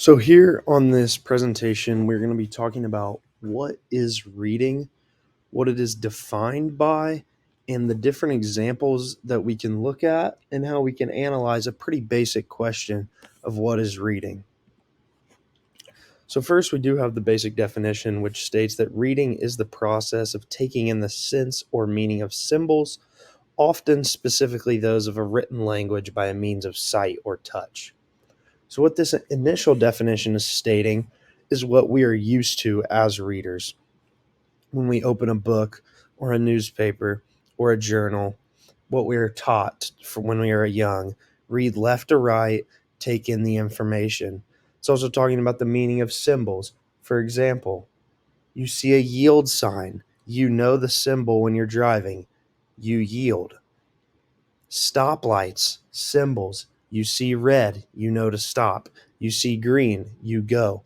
So here on this presentation, we're going to be talking about what is reading, what it is defined by, and the different examples that we can look at and how we can analyze a pretty basic question of what is reading. So first, we do have the basic definition, which states that reading is the process of taking in the sense or meaning of symbols, often specifically those of a written language by a means of sight or touch. So, what this initial definition is stating is what we are used to as readers. When we open a book or a newspaper or a journal, what we are taught from when we are young, read left to right, take in the information. It's also talking about the meaning of symbols. For example, you see a yield sign, you know the symbol when you're driving, you yield. Stoplights, symbols. You see red, you know to stop. You see green, you go.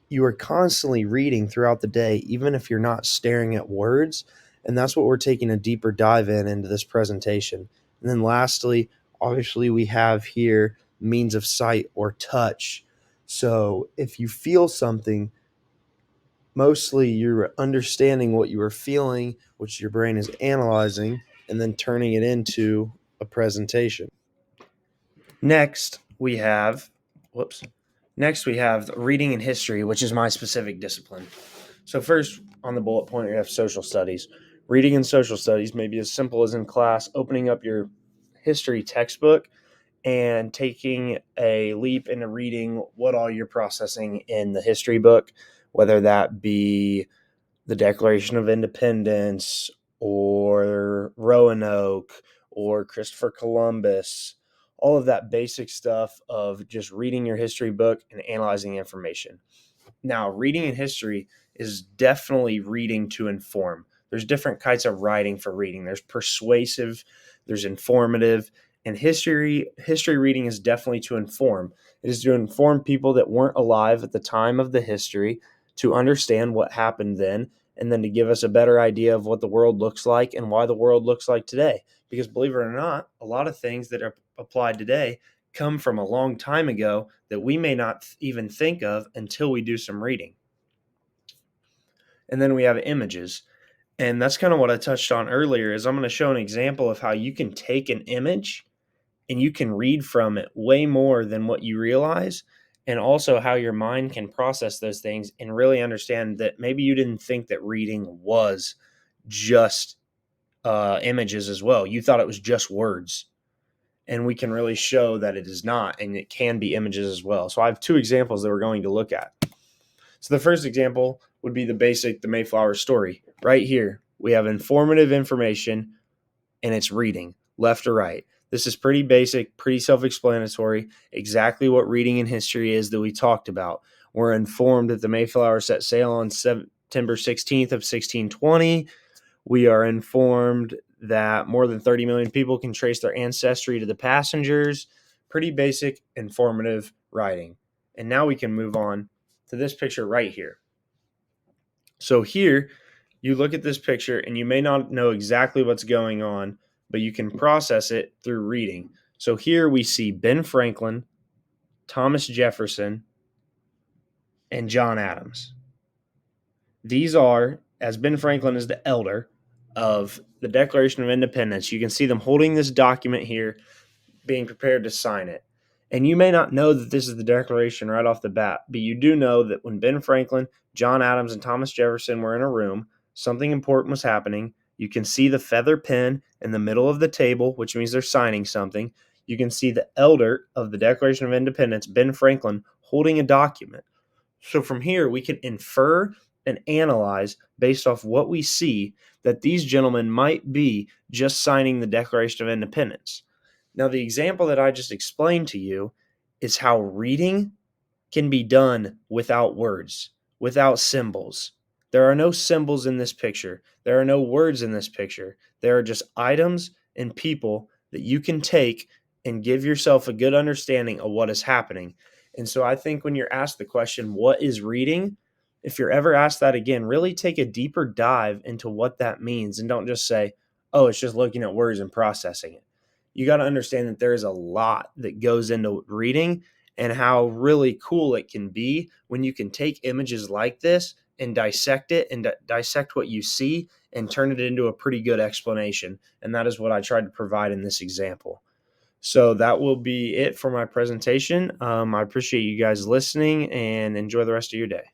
You are constantly reading throughout the day, even if you're not staring at words. And that's what we're taking a deeper dive into this presentation. And then lastly, obviously, we have here means of sight or touch. So if you feel something, mostly you're understanding what you are feeling, which your brain is analyzing, and then turning it into a presentation. Next, we have, whoops. Next, we have reading and history, which is my specific discipline. So first, on the bullet point, we have social studies. Reading and social studies may be as simple as in class, opening up your history textbook and taking a leap into reading what all you're processing in the history book, whether that be the Declaration of Independence or Roanoke or Christopher Columbus, all of that basic stuff of just reading your history book and analyzing information. Now, reading in history is definitely reading to inform. There's different kinds of writing for reading. There's persuasive, there's informative, and history reading is definitely to inform. It is to inform people that weren't alive at the time of the history to understand what happened then, and then to give us a better idea of what the world looks like and why the world looks like today. Because believe it or not, a lot of things that are applied today come from a long time ago that we may not even think of until we do some reading. And then we have images. And that's kind of what I touched on earlier is I'm going to show an example of how you can take an image and you can read from it way more than what you realize, and also how your mind can process those things and really understand that maybe you didn't think that reading was just images as well. You thought it was just words, and we can really show that it is not, and it can be images as well. So I have two examples that we're going to look at. So the first example would be the Mayflower story. Right here, we have informative information, and it's reading left to right. This is pretty basic, pretty self-explanatory, exactly what reading in history is that we talked about. We're informed that the Mayflower set sail on September 16th of 1620. We are informed that more than 30 million people can trace their ancestry to the passengers. Pretty basic, informative writing. And now we can move on to this picture right here. So here, you look at this picture and you may not know exactly what's going on, but you can process it through reading. So here we see Ben Franklin, Thomas Jefferson, and John Adams. These are, as Ben Franklin is the elder of the Declaration of Independence, you can see them holding this document here, being prepared to sign it. And you may not know that this is the Declaration right off the bat, but you do know that when Ben Franklin, John Adams, and Thomas Jefferson were in a room, something important was happening. You can see the feather pen in the middle of the table, which means they're signing something. You can see the elder of the Declaration of Independence, Ben Franklin, holding a document. So from here, we can infer and analyze based off what we see that these gentlemen might be just signing the Declaration of Independence. Now, the example that I just explained to you is how reading can be done without words, without symbols. There are no symbols in this picture. There are no words in this picture. There are just items and people that you can take and give yourself a good understanding of what is happening. And so I think when you're asked the question, what is reading? If you're ever asked that again, really take a deeper dive into what that means and don't just say, oh, it's just looking at words and processing it. You got to understand that there is a lot that goes into reading, and how really cool it can be when you can take images like this and dissect it and dissect what you see and turn it into a pretty good explanation. And that is what I tried to provide in this example. So that will be it for my presentation. I appreciate you guys listening and enjoy the rest of your day.